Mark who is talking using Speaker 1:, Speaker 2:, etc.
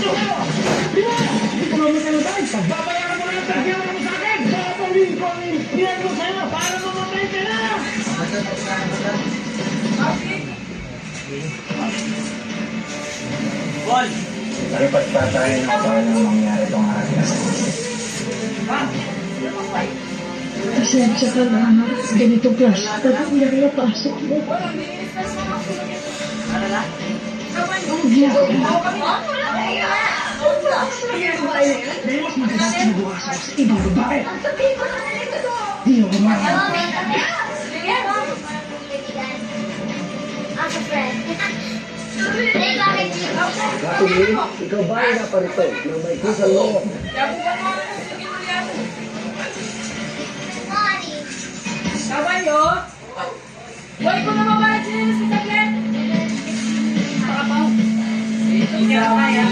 Speaker 1: Hindi ko naman kayo tayo. Pagbabayaran mo na yung pagyaman mo sa akin. Babawin ko ang biyag mo sa'yo para mamatay ka na.
Speaker 2: Paul!
Speaker 3: Dapat pa tayo na paano mangyari itong ating asawa.
Speaker 4: Pasensya ka na, anak. Ganitong klase. Tapos hindi ka napasok mo. Hindi ako. Dahil mas magaling sinubukas ako sa ibang babae. Di ako kumain.
Speaker 3: Bakit ikaw ba ay naparito ng may kusang loob?
Speaker 5: Kabayo? Huwag ko na mabalat sila sa saglit. Hindi na kaya.